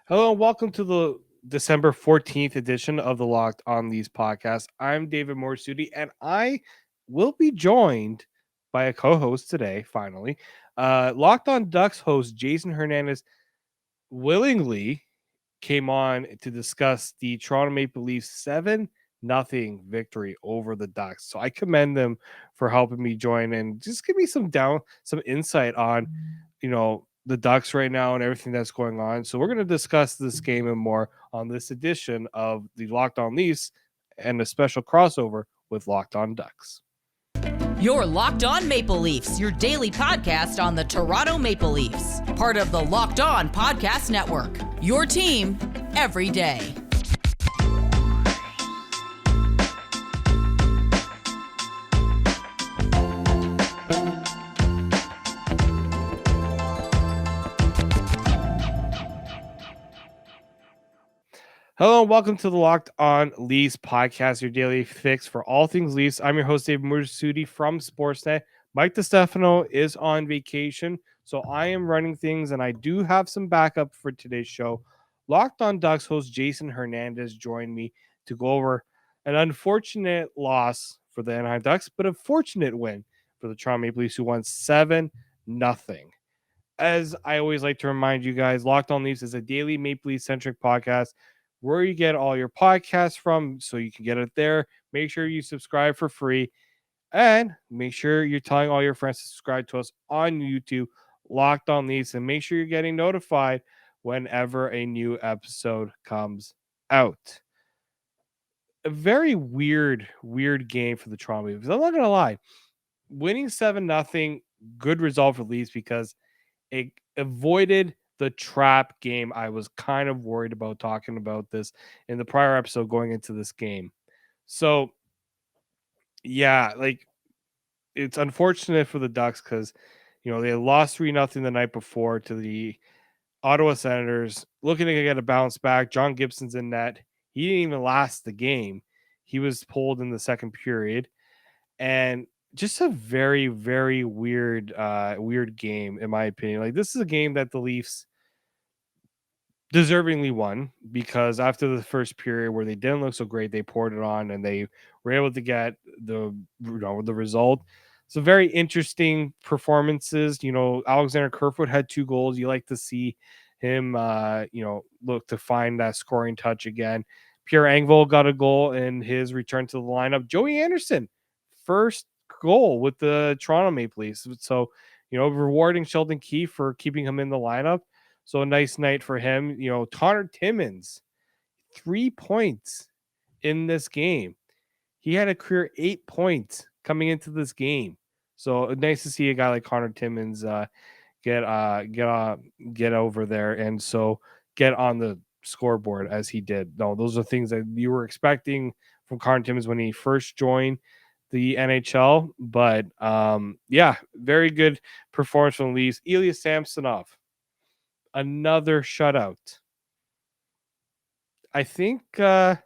Hello and welcome to the December 14th edition of the Locked On Leafs podcast. I'm David Morassutti and I will be joined by a co-host today, finally. Locked On Ducks host Jason Hernandez willingly came on to discuss the Toronto Maple Leafs 7-0 victory over the Ducks. So I commend them for helping me join and just give me some insight on, the Ducks right now and everything that's going on. So we're going to discuss this game and more on this edition of the Locked On Leafs and a special crossover with Locked On Ducks. You're Locked On Maple Leafs, your daily podcast on the Toronto Maple Leafs. Part of the Locked On Podcast Network. Your team every day. Hello and welcome to the Locked On Leafs podcast, your daily fix for all things Leafs. I'm your host, David Morassutti from Sportsnet. Mike DiStefano is on vacation, so I am running things, and I do have some backup for today's show. Locked On Ducks host Jason Hernandez joined me to go over an unfortunate loss for the Anaheim Ducks, but a fortunate win for the Toronto Maple Leafs, who won 7-0. As I always like to remind you guys, Locked On Leafs is a daily Maple Leaf centric podcast where you get all your podcasts from, so you can get it there. Make sure you subscribe for free and make sure you're telling all your friends to subscribe to us on YouTube, Locked On Leafs, and make sure you're getting notified whenever a new episode comes out. A very weird game for the Toronto Leafs. I'm not going to lie. Winning 7-0, good result for Leafs because it avoided the trap game. I was kind of worried about talking about this in the prior episode going into this game. So, yeah, it's unfortunate for the Ducks because, they lost 3-0 the night before to the Ottawa Senators, looking to get a bounce back. John Gibson's in net. He didn't even last the game. He was pulled in the second period. And just a very, very weird game, in my opinion. Like, this is a game that the Leafs deservingly won because after the first period where they didn't look so great, they poured it on and they were able to get the result. So very interesting performances. Alexander Kerfoot had 2 goals. You like to see him look to find that scoring touch again. Pierre Engvall got a goal in his return to the lineup. Joey Anderson, first goal with the Toronto Maple Leafs. So, rewarding Sheldon Keefe for keeping him in the lineup. So a nice night for him. Connor Timmins, 3 points in this game. He had a career 8 points coming into this game. So nice to see a guy like Connor Timmins get over there and so get on the scoreboard as he did. No, those are things that you were expecting from Connor Timmins when he first joined the NHL. But very good performance from the Leafs. Ilya Samsonov, another shutout. I think I'm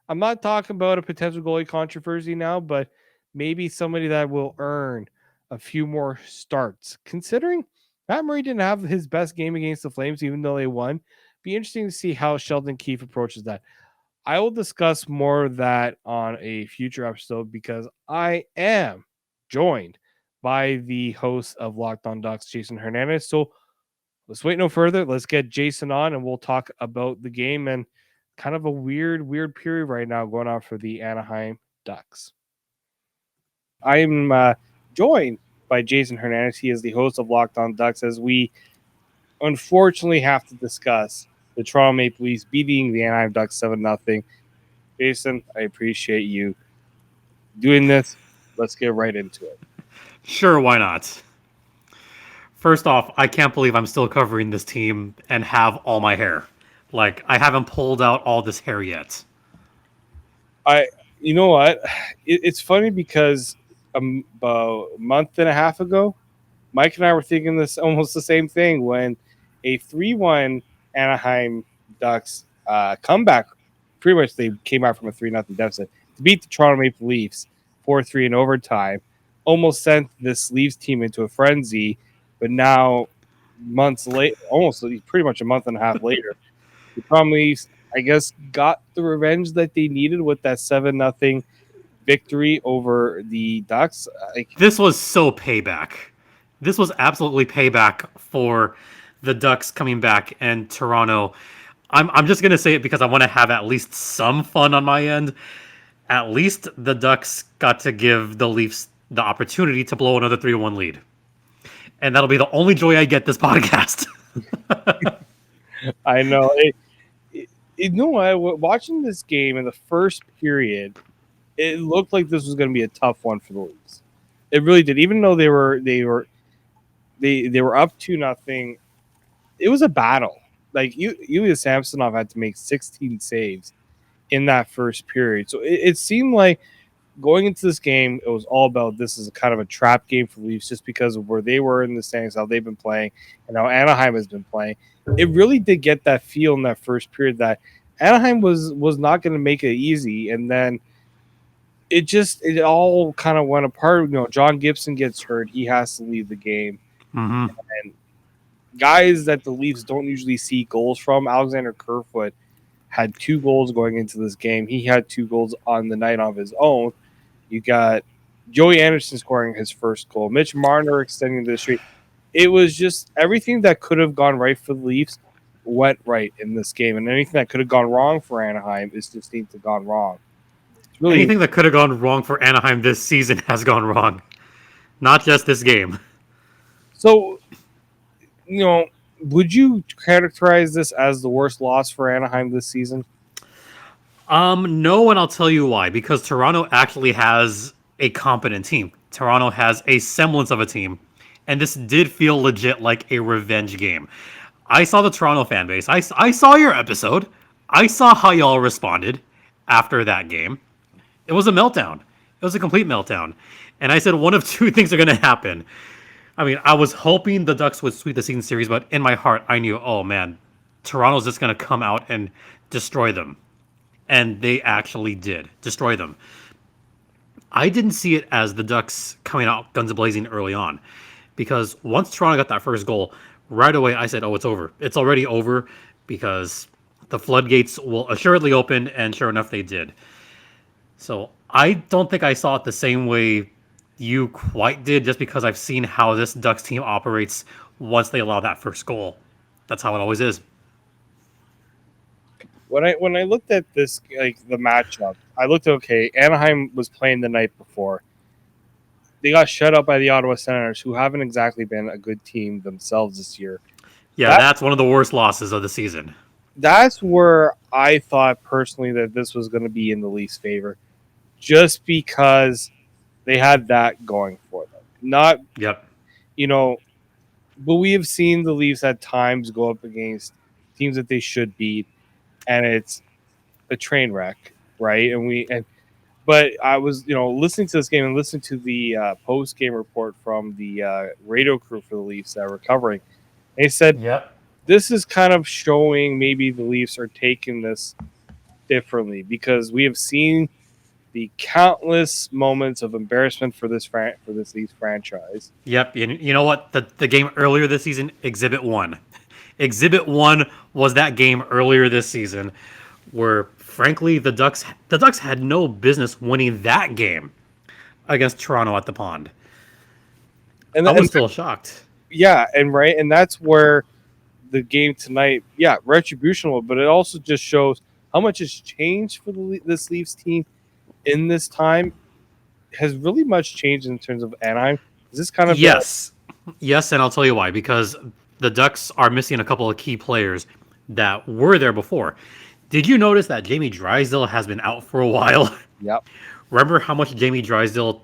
not talking about a potential goalie controversy now, but maybe somebody that will earn a few more starts. Considering Matt Murray didn't have his best game against the Flames, even though they won, be interesting to see how Sheldon Keefe approaches that. I will discuss more of that on a future episode because I am joined by the host of Locked On Ducks, Jason Hernandez. So let's wait no further. Let's get Jason on and we'll talk about the game and kind of a weird period right now going on for the Anaheim Ducks. I'm joined by Jason Hernandez. He is the host of Locked On Ducks as we unfortunately have to discuss the Toronto Maple Leafs beating the Anaheim Ducks 7-0. Jason, I appreciate you doing this. Let's get right into it. Sure, why not? First off, I can't believe I'm still covering this team and have all my hair. Like, I haven't pulled out all this hair yet. You know what? It's funny because about a month and a half ago, Mike and I were thinking this almost the same thing when a 3-1 Anaheim Ducks comeback. Pretty much they came out from a 3-0 deficit to beat the Toronto Maple Leafs 4-3 in overtime. Almost sent this Leafs team into a frenzy, but now months late, almost pretty much a month and a half later, The Toronto Leafs, I guess, got the revenge that they needed with that 7-0 victory over the Ducks. This was so payback. This was absolutely payback for the Ducks coming back and Toronto. I'm just gonna say it because I want to have at least some fun on my end. At least the Ducks got to give the Leafs the opportunity to blow another 3-1 lead. And that'll be the only joy I get this podcast. I know. Watching this game in the first period, it looked like this was going to be a tough one for the Leafs. It really did. Even though they were up 2-0, it was a battle. Like Ilya Samsonov had to make 16 saves in that first period. So it seemed like going into this game, it was all about this is kind of a trap game for the Leafs just because of where they were in the standings, how they've been playing, and how Anaheim has been playing. It really did get that feel in that first period that Anaheim was not going to make it easy, and then it all kind of went apart. John Gibson gets hurt; he has to leave the game. Mm-hmm. And guys that the Leafs don't usually see goals from, Alexander Kerfoot had 2 goals going into this game. He had 2 goals on the night of his own. You got Joey Anderson scoring his first goal, Mitch Marner extending the streak. It was just everything that could have gone right for the Leafs went right in this game, and anything that could have gone wrong for Anaheim is just needs to gone wrong. Really, anything that could have gone wrong for Anaheim this season has gone wrong, not just this game. So, would you characterize this as the worst loss for Anaheim this season? No, and I'll tell you why. Because Toronto actually has a competent team. Toronto has a semblance of a team, and this did feel legit like a revenge game. I saw the Toronto fan base. I saw your episode. I saw how y'all responded after that game. It was a meltdown. It was a complete meltdown. And I said one of 2 things are going to happen. I mean, I was hoping the Ducks would sweep the season series, but in my heart, I knew, oh man, Toronto's just going to come out and destroy them. And they actually did destroy them. I didn't see it as the Ducks coming out guns blazing early on, because once Toronto got that first goal, right away I said, oh, it's over. It's already over, because the floodgates will assuredly open, and sure enough, they did. So I don't think I saw it the same way you quite did, just because I've seen how this Ducks team operates once they allow that first goal. That's how it always is. When I looked at this, like the matchup, I looked at, okay, Anaheim was playing the night before. They got shut out by the Ottawa Senators, who haven't exactly been a good team themselves this year. Yeah, that's one of the worst losses of the season. That's where I thought personally that this was going to be in the Leafs' favor, just because they had that going for them. Yep. But we have seen the Leafs at times go up against teams that they should beat, and it's a train wreck, right? But I was, listening to this game and listening to the post-game report from the radio crew for the Leafs that were covering. They said, Yep. This is kind of showing maybe the Leafs are taking this differently, because we have seen the countless moments of embarrassment for this Leafs franchise. Yep. You know what? The game earlier this season, Exhibit 1. Exhibit 1 was that game earlier this season where, frankly, the Ducks had no business winning that game against Toronto at the Pond. And I was still shocked. Yeah, and that's where the game tonight, retribution, but it also just shows how much has changed for this Leafs team in this time. Has really much changed in terms of Anaheim. Is this kind of yes, and I'll tell you why. Because the Ducks are missing a couple of key players that were there before. Did you notice that Jamie Drysdale has been out for a while? Yep. Remember how much Jamie Drysdale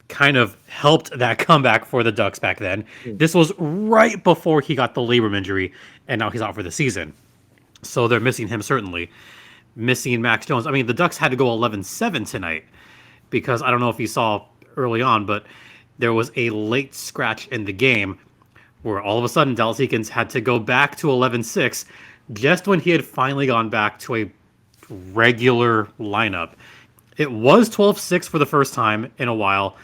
kind of helped that comeback for the Ducks back then? This was right before he got the labrum injury, and now he's out for the season. So they're missing him, certainly. Missing Max Jones. I mean, the Ducks had to go 11-7 tonight, because I don't know if you saw early on, but there was a late scratch in the game where all of a sudden Dallas Eakins had to go back to 11-6 just when he had finally gone back to a regular lineup. It was 12-6 for the first time in a while,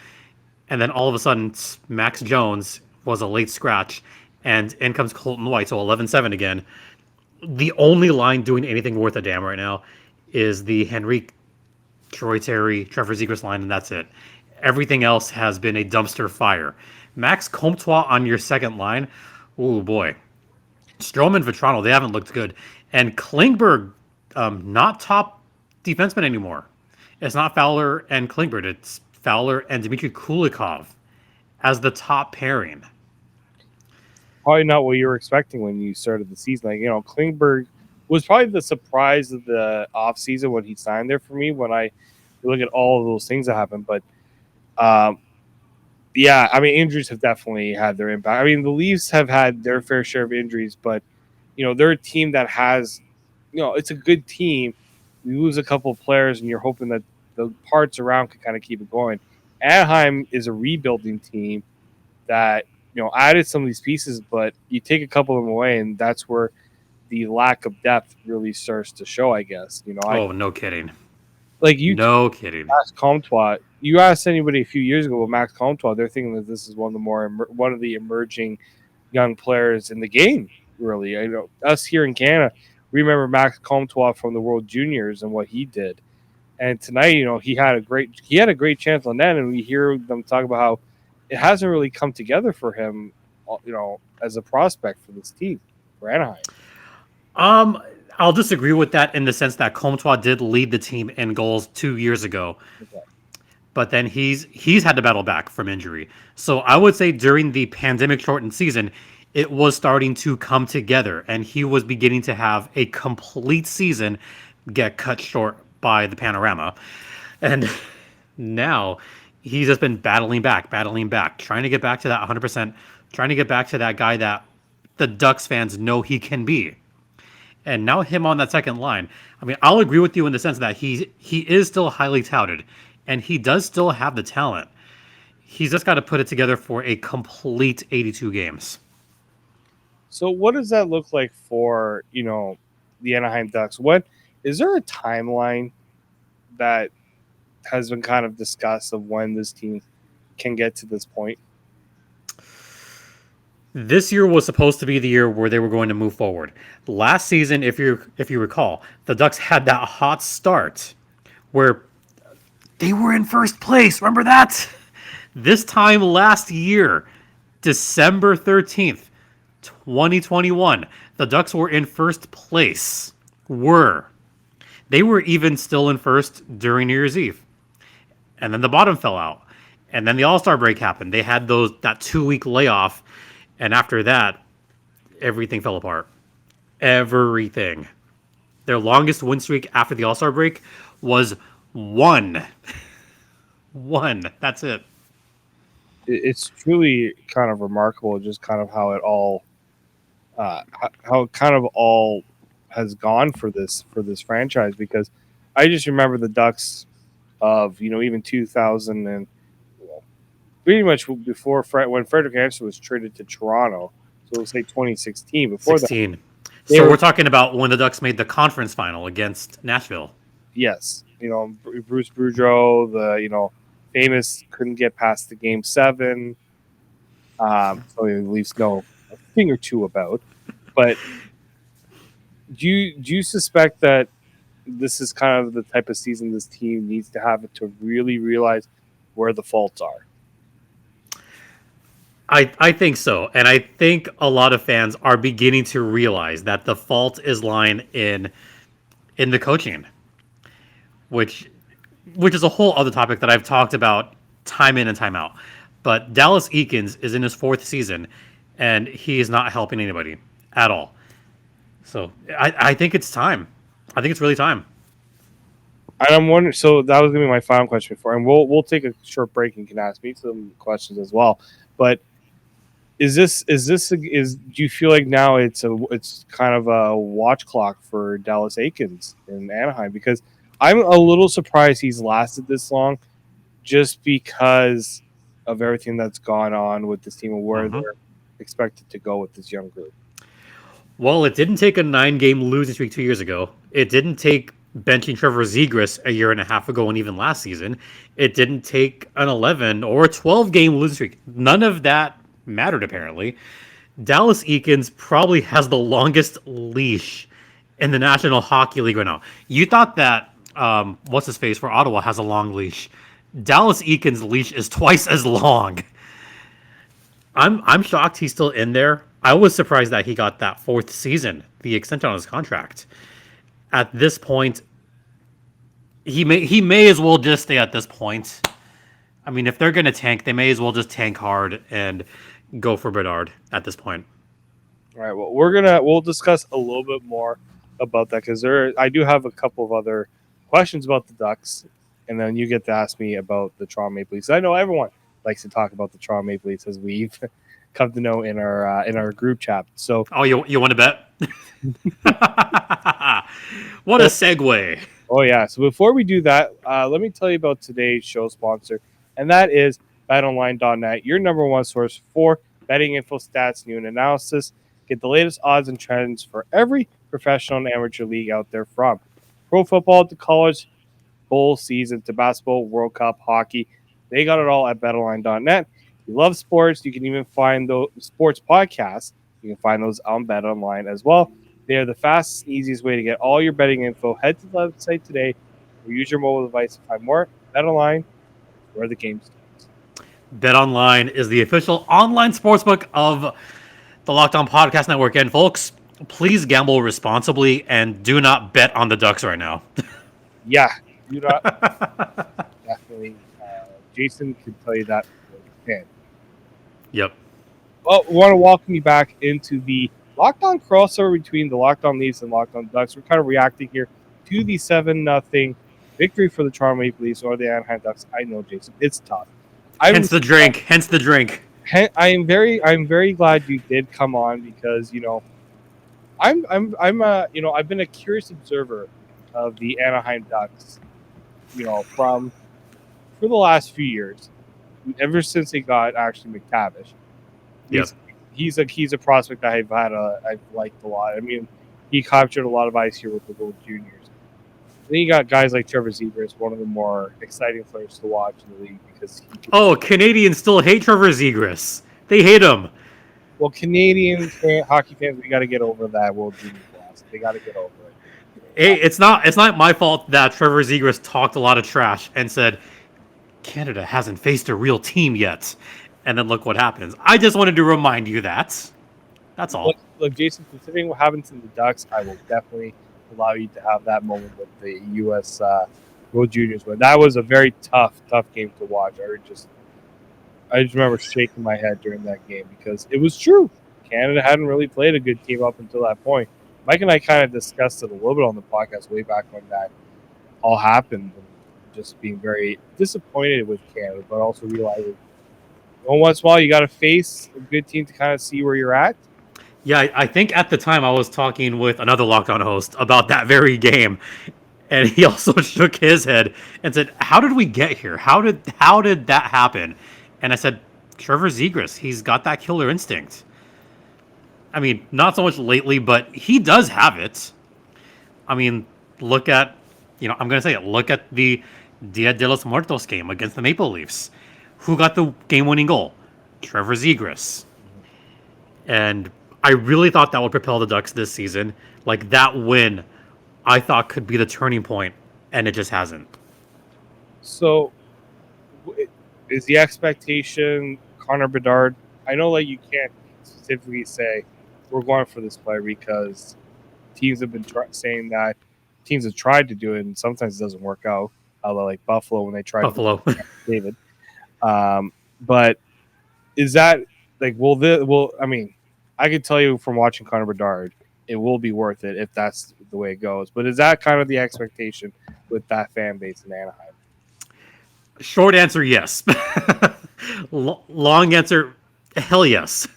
and then all of a sudden Max Jones was a late scratch, and in comes Colton White, so 11-7 again. The only line doing anything worth a damn right now is the Henrique, Troy Terry, Trevor Zegras line, and that's it. Everything else has been a dumpster fire. Max Comtois on your second line, oh boy. Strome and Vetrano, they haven't looked good. And Klingberg, not top defenseman anymore. It's not Fowler and Klingberg. It's Fowler and Dmitry Kulikov as the top pairing. Probably not what you were expecting when you started the season. Like, Klingberg was probably the surprise of the offseason when he signed there for me when I look at all of those things that happened. But, yeah, I mean, injuries have definitely had their impact. I mean, the Leafs have had their fair share of injuries, but, they're a team that has, it's a good team. You lose a couple of players and you're hoping that the parts around can kind of keep it going. Anaheim is a rebuilding team that added some of these pieces, but you take a couple of them away, and that's where the lack of depth really starts to show. I guess No kidding. like you. No kidding. Max Comtois. You asked anybody a few years ago about Max Comtois, they're thinking that this is one of the emerging young players in the game. Really, I know us here in Canada, we remember Max Comtois from the World Juniors and what he did. And tonight, he had a great chance on that, and we hear them talk about how it hasn't really come together for him, as a prospect for this team, for Anaheim. I'll disagree with that in the sense that Comtois did lead the team in goals 2 years ago. Okay. But then he's had to battle back from injury. So I would say during the pandemic shortened season, it was starting to come together, and he was beginning to have a complete season get cut short by the panorama. And now he's just been battling back, trying to get back to that 100%, trying to get back to that guy that the Ducks fans know he can be. And now him on that second line. I mean, I'll agree with you in the sense that he is still highly touted, and he does still have the talent. He's just got to put it together for a complete 82 games. So what does that look like for, the Anaheim Ducks? Is there a timeline that has been kind of discussed of when this team can get to this point? This year was supposed to be the year where they were going to move forward. Last season, if you recall, the Ducks had that hot start where they were in first place. Remember that? This time last year, December 13th, 2021, the Ducks were in first place. They were even still in first during New Year's Eve. And then the bottom fell out. And then the All-Star break happened. They had that 2-week layoff. And after that, everything fell apart. Everything. Their longest win streak after the All-Star break was 1. 1. That's it. It's truly kind of remarkable, just kind of how it all, has gone for this franchise. Because I just remember the Ducks of even 2000 and pretty much before when Frederick Anderson was traded to Toronto. So we'll say 2016. Before 16. So we're talking about when the Ducks made the conference final against Nashville. Yes. Bruce Boudreau, the, famous couldn't get past the Game 7. So the Leafs know a thing or two about. But do you suspect that this is kind of the type of season this team needs to have to really realize where the faults are? I think so. And I think a lot of fans are beginning to realize that the fault is lying in the coaching, which is a whole other topic that I've talked about time in and time out. But Dallas Eakins is in his 4th season, and he is not helping anybody at all. So I think it's time. I think it's really time. And I'm wondering. So that was going to be my final question before, and we'll take a short break and can ask me some questions as well. But do you feel like now it's kind of a watch clock for Dallas Eakins in Anaheim? Because I'm a little surprised he's lasted this long, just because of everything that's gone on with this team and where they're expected to go with this young group. Well, it didn't take a 9-game losing streak 2 years ago. It didn't take benching Trevor Zegras a year and a half ago and even last season. It didn't take an 11 or a 12-game losing streak. None of that mattered, apparently. Dallas Eakins probably has the longest leash in the National Hockey League right now. You thought that what's his face for Ottawa has a long leash. Dallas Eakin's leash is twice as long. I'm shocked he's still in there. I was surprised that he got that 4th season, the extension on his contract. At this point, he may as well just stay at this point. I mean, if they're gonna tank, they may as well just tank hard and go for Bedard at this point. All right. Well, we'll discuss a little bit more about that because I do have a couple of other questions about the Ducks, and then you get to ask me about the Toronto Maple Leafs. I know everyone likes to talk about the Toronto Maple Leafs, as we've come to know in our group chat. So, oh, you want to bet? What a segue! Oh yeah. So before we do that, let me tell you about today's show sponsor, and that is BetOnline.net, your number one source for betting info, stats, news, and analysis. Get the latest odds and trends for every professional and amateur league out there, from pro football to college bowl season to basketball, World Cup, hockey. They got it all at BetOnline.net. If you love sports, you can even find those sports podcasts. You can find those on BetOnline as well. They are the fastest and easiest way to get all your betting info. Head to the website today or use your mobile device to find more. BetOnline, where the game starts. BetOnline is the official online sportsbook of the Locked On Podcast Network. And folks, please gamble responsibly and do not bet on the Ducks right now. Yeah, do not. Definitely. Jason can tell you that. Yep. Well, we want to welcome you back into the Locked On crossover between the Locked On Leafs and Locked On Ducks. We're kind of reacting here to the 7-0 victory for the Toronto Maple Leafs or the Anaheim Ducks. I know, Jason, it's tough. Hence the drink. I'm very glad you did come on because I've been a curious observer of the Anaheim Ducks, for the last few years, ever since they got actually McTavish. Yes. He's a prospect that I've liked a lot. I mean, he captured a lot of ice here with the World Juniors. Then you got guys like Trevor Zegras, one of the more exciting players to watch in the league because Canadians still hate Trevor Zegras. They hate him. Well, Canadian hockey fans, we got to get over that World Juniors loss. They got to get over it. Hey, it's not my fault that Trevor Zegras talked a lot of trash and said Canada hasn't faced a real team yet. And then look what happens. I just wanted to remind you that. That's all. Look, Jason, considering what happened to the Ducks, I will definitely allow you to have that moment with the U.S. World Juniors win. That was a very tough game to watch. I just remember shaking my head during that game because it was true. Canada hadn't really played a good team up until that point. Mike and I kind of discussed it a little bit on the podcast way back when that all happened, and just being very disappointed with Canada, but also realizing once in a while you got to face a good team to kind of see where you're at. Yeah, I think at the time I was talking with another Locked On host about that very game, and he also shook his head and said, "How did we get here? How did that happen?" And I said, "Trevor Zegras, he's got that killer instinct. I mean, not so much lately, but he does have it. I mean, look at the Dia de los Muertos game against the Maple Leafs. Who got the game-winning goal? Trevor Zegras. And I really thought that would propel the Ducks this season. Like, that win, I thought could be the turning point, and it just hasn't. So, is the expectation Connor Bedard? I know, you can't specifically say we're going for this player because teams have been saying that. Teams have tried to do it, and sometimes it doesn't work out. Although, like Buffalo, when they tried Buffalo. to David. But is that I mean, I could tell you from watching Connor Bedard, it will be worth it if that's the way it goes. But is that kind of the expectation with that fan base in Anaheim? Short answer, yes. Long answer, hell yes.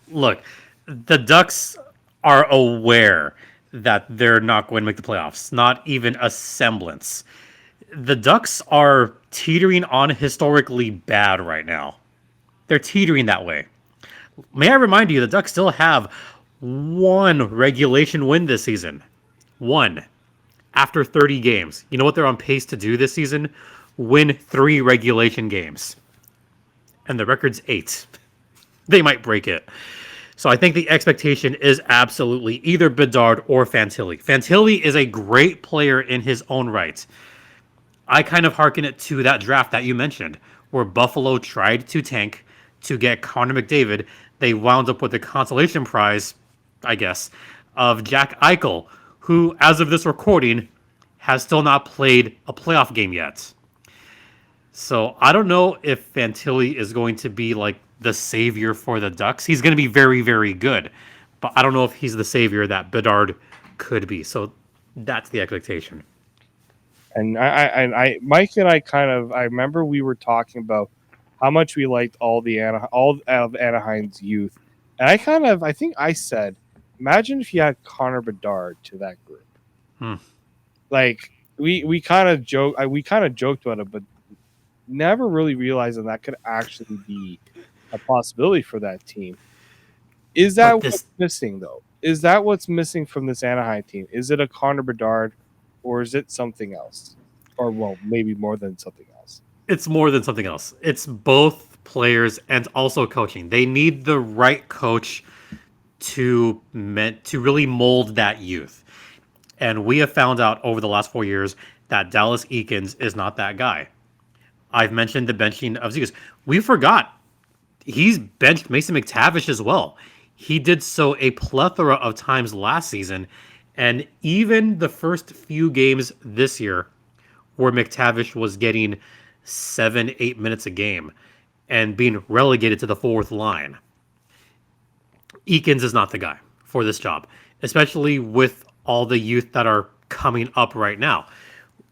Look, the Ducks are aware that they're not going to make the playoffs. Not even a semblance. The Ducks are teetering on historically bad right now. They're teetering that way. May I remind you, the Ducks still have one regulation win this season. One. After 30 games. You know what they're on pace to do this season? Win 3 regulation games. And the record's 8. They might break it. So I think the expectation is absolutely either Bedard or Fantilli. Fantilli is a great player in his own right. I kind of hearken it to that draft that you mentioned, where Buffalo tried to tank to get Connor McDavid. They wound up with the consolation prize, I guess, of Jack Eichel, who, as of this recording, has still not played a playoff game yet. So I don't know if Fantilli is going to be like the savior for the Ducks. He's going to be very, very good, but I don't know if he's the savior that Bedard could be. So that's the expectation. And Mike and I remember we were talking about how much we liked all of Anaheim's youth, and I think I said, imagine if you had Connor Bedard to that group. Like we kind of joked about it, but never really realized that could actually be a possibility for that team. Is that what's missing, though? Is that what's missing from this Anaheim team? Is it a Connor Bedard, or is it something else? Or, well, maybe more than something else. It's more than something else. It's both players and also coaching. They need the right coach to really mold that youth. And we have found out over the last 4 years that Dallas Eakins is not that guy. I've mentioned the benching of Zegas. We forgot he's benched Mason McTavish as well. He did so a plethora of times last season, and even the first few games this year where McTavish was getting 7-8 minutes a game and being relegated to the fourth line. Eakins is not the guy for this job, especially with all the youth that are coming up right now.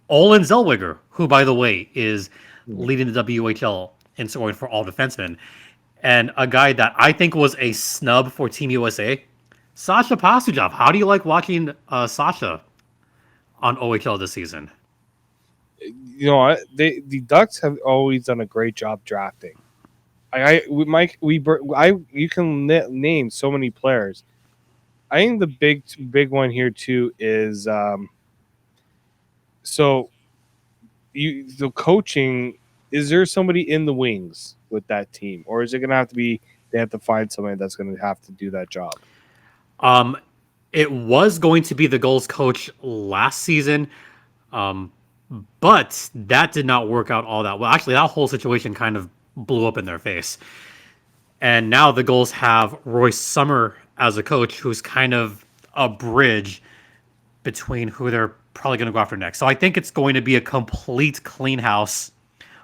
Olin Zellweger, who, by the way, is leading the WHL in scoring for all defensemen, and a guy that I think was a snub for Team USA, Sasha Pastujov. How do you like watching Sasha on OHL this season? You know, the Ducks have always done a great job drafting. You can name so many players. I think the big one here too is the coaching. Is there somebody in the wings with that team, or is it going to have to be they have to find somebody that's going to have to do that job? It was going to be the goals coach last season, but that did not work out all that well. Actually, that whole situation kind of blew up in their face. And now the Gulls have Royce Summer as a coach, who's kind of a bridge between who they're probably going to go after next. So I think it's going to be a complete clean house,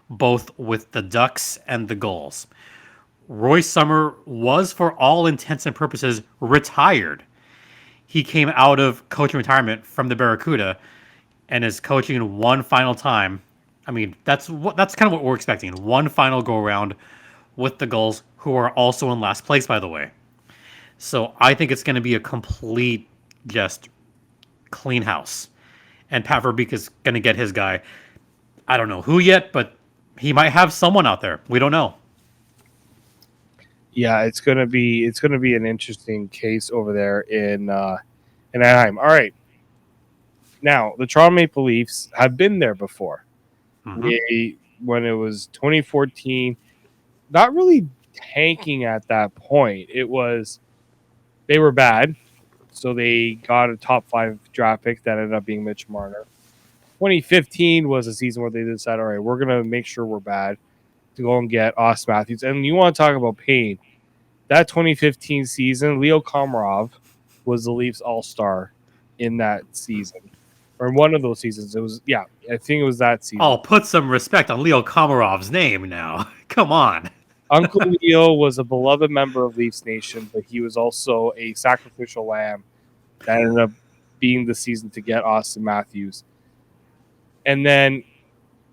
both with the Ducks and the Gulls. Royce Summer was, for all intents and purposes, retired. He came out of coaching retirement from the Barracuda and is coaching one final time. I mean, that's kind of what we're expecting. One final go-around with the Gulls, who are also in last place, by the way. So I think it's going to be a complete, just clean house. And Pat Verbeek is going to get his guy. I don't know who yet, but he might have someone out there. We don't know. Yeah, it's gonna be an interesting case over there in Anaheim. All right. Now, the Toronto Maple Leafs have been there before. Mm-hmm. When it was 2014, not really tanking at that point. It was they were bad, so they got a top 5 draft pick that ended up being Mitch Marner. 2015 was a season where they decided, all right, we're gonna make sure we're bad to go and get Auston Matthews. And you want to talk about pain? That 2015 season, Leo Komarov was the Leafs all-star in that season. Or in one of those seasons. I think it was that season. Oh, put some respect on Leo Komarov's name now. Come on. Uncle Leo was a beloved member of Leafs Nation, but he was also a sacrificial lamb that ended up being the season to get Auston Matthews. And then,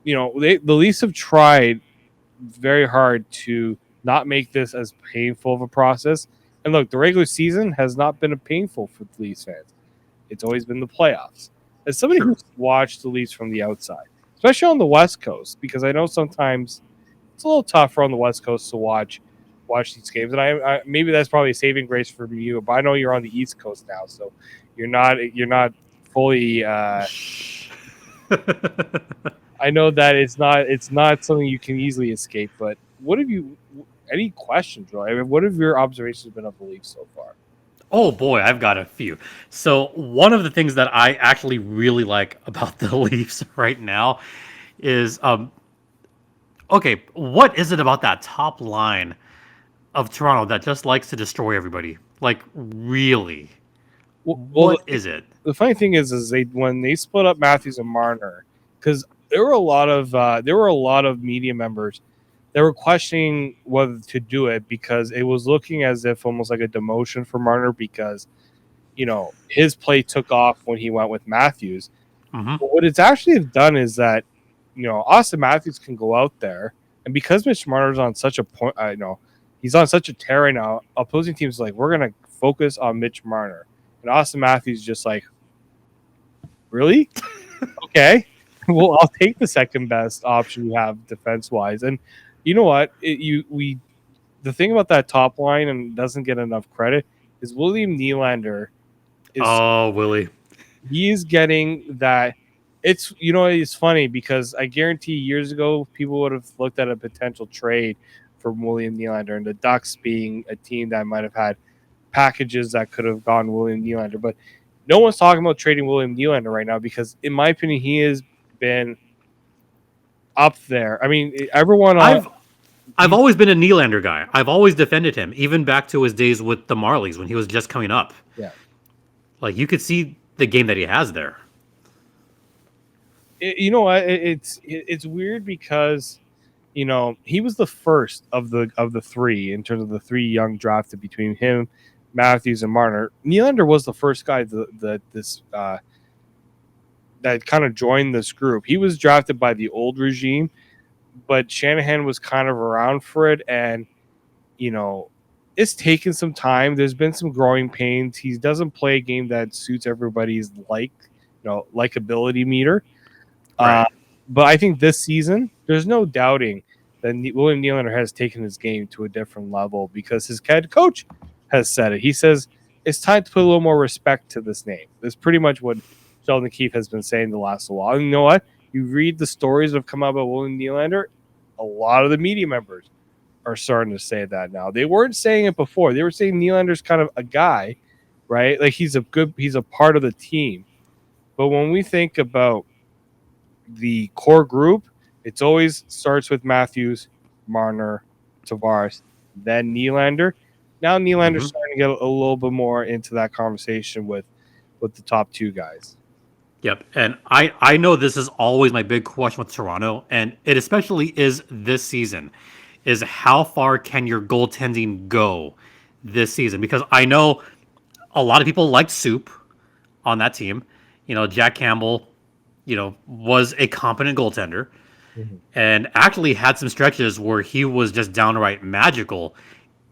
the Leafs have tried very hard to not make this as painful of a process. And look, the regular season has not been painful for the Leafs fans. It's always been the playoffs. As somebody who's watched the Leafs from the outside, especially on the West Coast, because I know sometimes it's a little tougher on the West Coast to watch these games, and I maybe that's probably a saving grace for you. But I know you're on the East Coast now, so you're not fully. I know that it's not something you can easily escape. But what have you? any questions, really? I mean, what have your observations been of the Leafs so far? Oh boy, I've got a few. So one of the things that I actually really like about the Leafs right now is okay, what is it about that top line of Toronto that just likes to destroy everybody? Like really? Well, What is it? the funny thing is they when they split up Matthews and Marner, because there were a lot of media members that were questioning whether to do it because it was looking as if almost like a demotion for Marner because his play took off when he went with Matthews. Mm-hmm. But what it's actually done is that Austin Matthews can go out there, and because Mitch Marner's on such a point, he's on such a tear right now. Opposing teams like we're gonna focus on Mitch Marner, and Austin Matthews just like, really? Okay, well I'll take the second best option we have defense wise, and you know what? The thing about that top line and doesn't get enough credit is William Nylander is Oh, Willie. he is getting that. It's funny because I guarantee years ago people would have looked at a potential trade for William Nylander and the Ducks being a team that might have had packages that could have gone William Nylander, but no one's talking about trading William Nylander right now because, in my opinion, he has been up there. I mean, everyone I've always been a Nylander guy. I've always defended him, even back to his days with the Marlies when he was just coming up. yeah. Like you could see the game that he has there. You know what? It's weird because he was the first of the three in terms of the three young drafted between him, Matthews, and Marner. Nylander was the first guy that kind of joined this group. He was drafted by the old regime, but Shanahan was kind of around for it, and it's taken some time. There's been some growing pains. He doesn't play a game that suits everybody's likability meter. Right. But I think this season, there's no doubting that William Nylander has taken his game to a different level because his head coach has said it. He says it's time to put a little more respect to this name. That's pretty much what Sheldon Keefe has been saying the last while. And you know what? You read the stories that have come out about William Nylander, a lot of the media members are starting to say that now. They weren't saying it before. They were saying Nylander's kind of a guy, right? Like he's a part of the team. But when we think about the core group, it's always starts with Matthews, Marner, Tavares, then Nylander. Now Nylander's starting to get a little bit more into that conversation with the top two guys. Yep. And I know this is always my big question with Toronto, and it especially is this season, is how far can your goaltending go this season? Because I know a lot of people liked Soup on that team. Jack Campbell, was a competent goaltender and actually had some stretches where he was just downright magical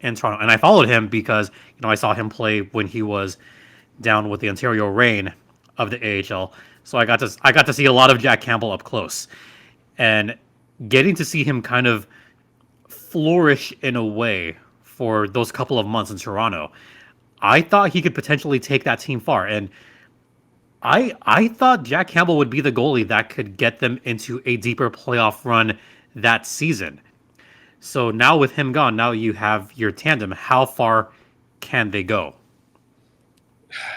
in Toronto. And I followed him because, I saw him play when he was down with the Ontario Reign of the AHL. So I got to see a lot of Jack Campbell up close. And getting to see him kind of flourish in a way for those couple of months in Toronto, I thought he could potentially take that team far. And I thought Jack Campbell would be the goalie that could get them into a deeper playoff run that season. So now with him gone, now you have your tandem. How far can they go?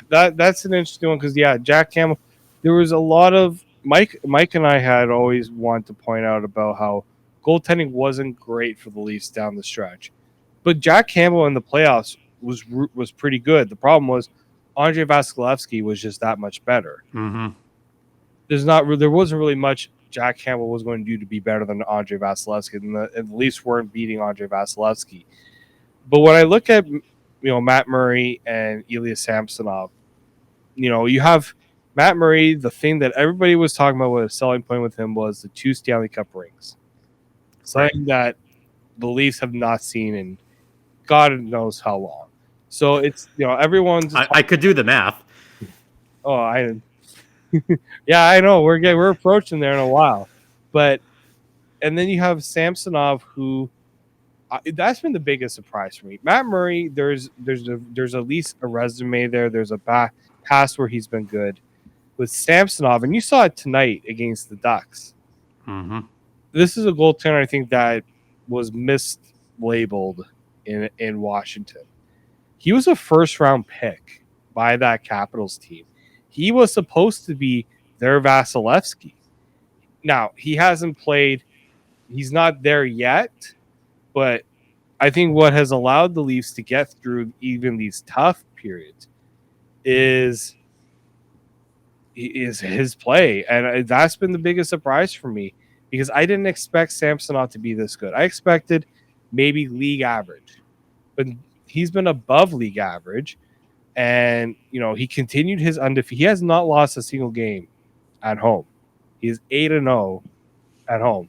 That's an interesting one because Jack Campbell. There was a lot of Mike and I had always wanted to point out about how goaltending wasn't great for the Leafs down the stretch, but Jack Campbell in the playoffs was pretty good. The problem was Andrei Vasilevsky was just that much better. Mm-hmm. There wasn't really much Jack Campbell was going to do to be better than Andrei Vasilevsky, and the Leafs weren't beating Andrei Vasilevsky. But when I look at Matt Murray and Ilya Samsonov, you have Matt Murray. The thing that everybody was talking about, what a selling point with him was the 2 Stanley Cup rings, something that the Leafs have not seen in God knows how long. So it's everyone's. I could do the math. Oh, yeah, I know we're approaching there in a while, and then you have Samsonov, who that's been the biggest surprise for me. Matt Murray, there's at least a resume there. There's a past where he's been good. With Samsonov, and you saw it tonight against the Ducks. Mm-hmm. This is a goaltender I think that was missed labeled in Washington. He was a first-round pick by that Capitals team. He was supposed to be their Vasilevsky. Now, he hasn't played. He's not there yet, but I think what has allowed the Leafs to get through even these tough periods is his play. And that's been the biggest surprise for me because I didn't expect Samsonov to be this good. I expected maybe league average, but he's been above league average. And, he continued his undefeated. He has not lost a single game at home. He's 8-0 at home.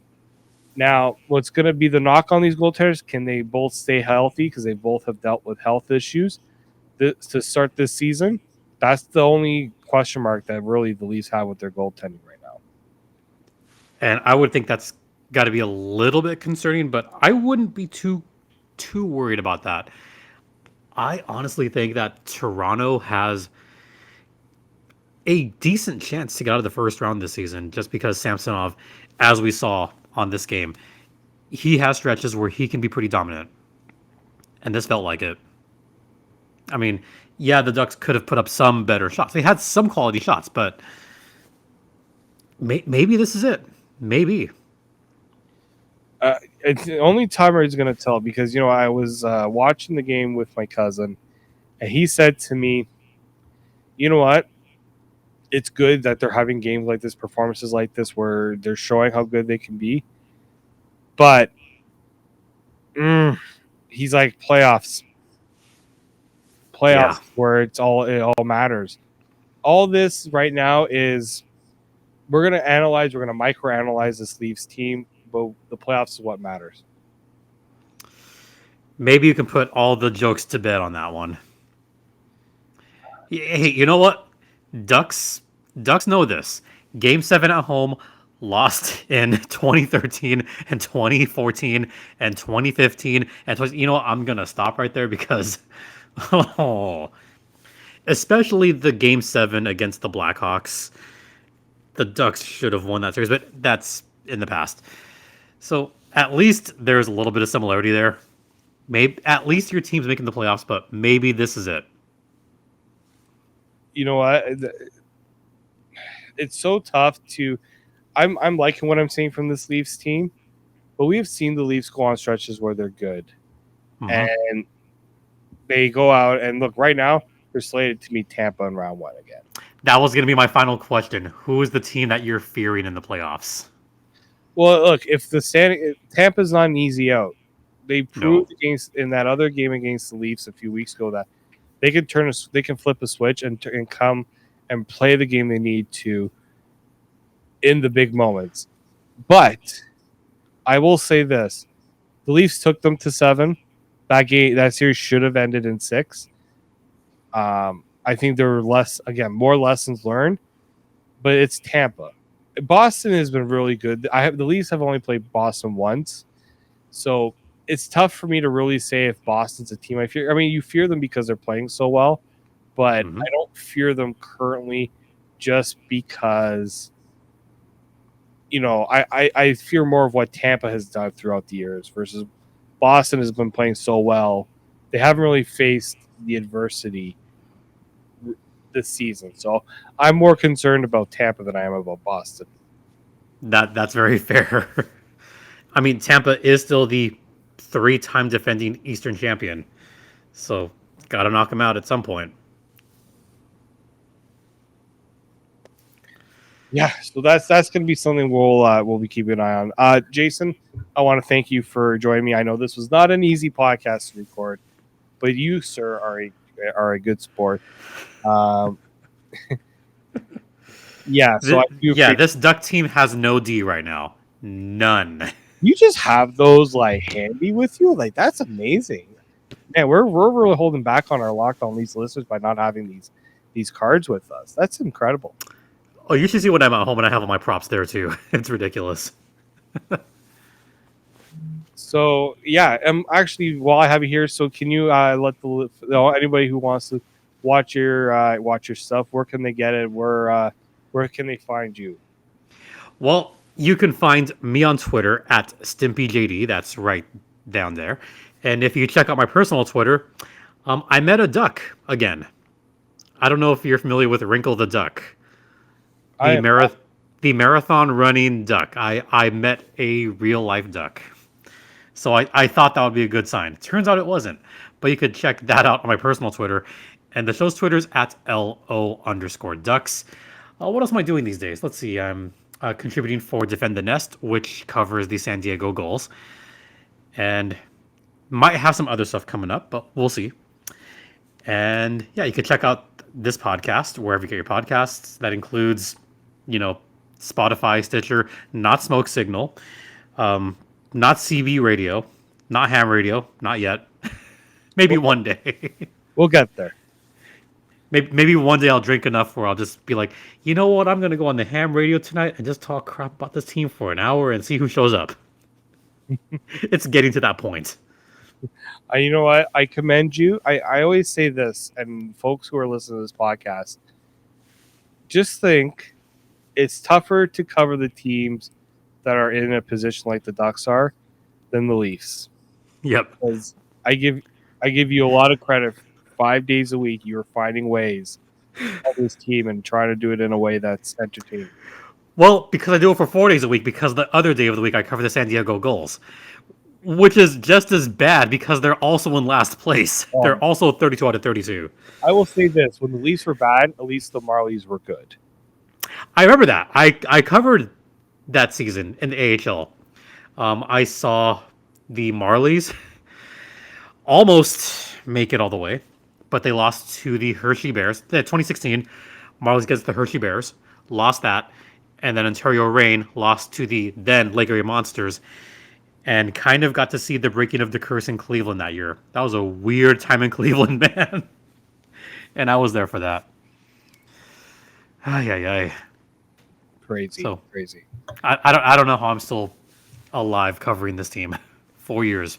Now, what's going to be the knock on these goaltenders? Can they both stay healthy? Because they both have dealt with health issues to start this season. That's the only question mark that really the Leafs have with their goaltending right now. And I would think that's got to be a little bit concerning, but I wouldn't be too worried about that. I honestly think that Toronto has a decent chance to get out of the first round this season just because Samsonov, as we saw on this game, he has stretches where he can be pretty dominant. And this felt like it. I mean, yeah, the Ducks could have put up some better shots. They had some quality shots, but maybe this is it. Maybe. It's the only timer is going to tell because, I was watching the game with my cousin, and he said to me, you know what? It's good that they're having games like this, performances like this, where they're showing how good they can be. But he's like playoffs Yeah. where it all matters. All this right now is we're going to microanalyze this Leafs team, but the playoffs is what matters. Maybe you can put all the jokes to bed on that one. Hey, you know what? Ducks know this. Game 7 at home, lost in 2013 and 2014 and 2015 and you know what? I'm gonna stop right there because, especially the Game 7 against the Blackhawks, the Ducks should have won that series, but that's in the past. So at least there's a little bit of similarity there. Maybe at least your team's making the playoffs, but maybe this is it. You know what? It's so tough to. I'm liking what I'm seeing from this Leafs team, but we've seen the Leafs go on stretches where they're good, and they go out and look. Right now, they're slated to meet Tampa in round 1 again. That was going to be my final question. Who is the team that you're fearing in the playoffs? Well, look, if Tampa's not an easy out. They proved in that other game against the Leafs a few weeks ago that they can flip a switch and come and play the game they need to in the big moments. But I will say this: the Leafs took them to 7. That series should have ended in 6. I think there were more lessons learned, but it's Tampa. Boston has been really good. The Leafs have only played Boston once, so it's tough for me to really say if Boston's a team I fear. I mean, you fear them because they're playing so well, but I don't fear them currently just because, I fear more of what Tampa has done throughout the years versus Boston has been playing so well. They haven't really faced the adversity this season. So I'm more concerned about Tampa than I am about Boston. That's very fair. I mean, Tampa is still the 3-time defending Eastern champion, so got to knock him out at some point. Yeah, so that's going to be something we'll be keeping an eye on. Jason, I want to thank you for joining me. I know this was not an easy podcast to record, but you, sir, are a good sport. Yeah, so this Duck team has no D right now, none. You just have those handy with you, that's amazing. Man, we're really holding back on our Locked On Leafs listeners by not having these cards with us. That's incredible. Oh, you should see when I'm at home and I have all my props there too. It's ridiculous. So yeah, actually while I have you here, so can you let anybody who wants to watch your stuff, where can they get it? Where can they find you? Well, you can find me on Twitter at StimpyJD. That's right. down there. And if you check out my personal Twitter, I met a duck again. I don't know if you're familiar with Wrinkle the Duck, I the am the marathon running duck. I met a real life duck. So I thought that would be a good sign. Turns out it wasn't. But you could check that out on my personal Twitter. And the show's Twitter's at LO_Ducks. What else am I doing these days? Let's see. I'm contributing for Defend the Nest, which covers the San Diego Gulls. And might have some other stuff coming up, but we'll see. And yeah, you can check out this podcast wherever you get your podcasts. That includes, Spotify, Stitcher, not Smoke Signal, not CB Radio, not Ham Radio, not yet. Maybe one day. We'll get there. Maybe one day I'll drink enough where I'll just be like, you know what? I'm going to go on the Ham Radio tonight and just talk crap about this team for an hour and see who shows up. It's getting to that point. You know what? I commend you. I always say this, and folks who are listening to this podcast, just think it's tougher to cover the teams that are in a position like the Ducks are than the Leafs. Yep. Because I give you a lot of credit. 5 days a week, you're finding ways of this team and trying to do it in a way that's entertaining. Well, because I do it for 4 days a week, because the other day of the week I cover the San Diego Gulls, which is just as bad because they're also in last place. They're also 32 out of 32. I will say this. When the Leafs were bad, at least the Marlies were good. I remember that. I covered that season in the AHL. I saw the Marlies almost make it all the way, but they lost to the Hershey Bears. The 2016, Marlies gets the Hershey Bears, lost that, and then Ontario Reign lost to the then Lake Erie Monsters, and kind of got to see the breaking of the curse in Cleveland that year. That was a weird time in Cleveland, man. And I was there for that. Ay. Crazy. I don't know how I'm still alive covering this team. 4 years.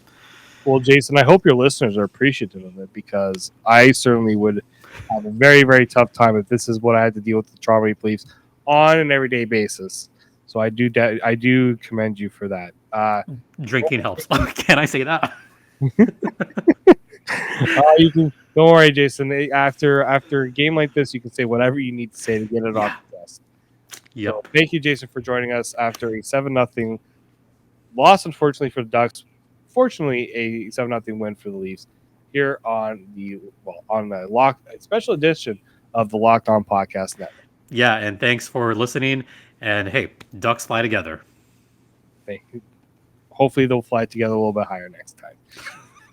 Well, Jason, I hope your listeners are appreciative of it, because I certainly would have a very, very tough time if this is what I had to deal with the Toronto Maple Leafs on an everyday basis. So I do commend you for that. Drinking helps. Can I say that? You can. Don't worry, Jason. After a game like this, you can say whatever you need to say to get it off the chest. Yep. So, thank you, Jason, for joining us after a 7-0 loss, unfortunately, for the Ducks. Fortunately, a 7-0 win for the Leafs here on the special edition of the Locked On Podcast Network. Yeah, and thanks for listening. And hey, Ducks fly together. Hopefully, they'll fly together a little bit higher next time.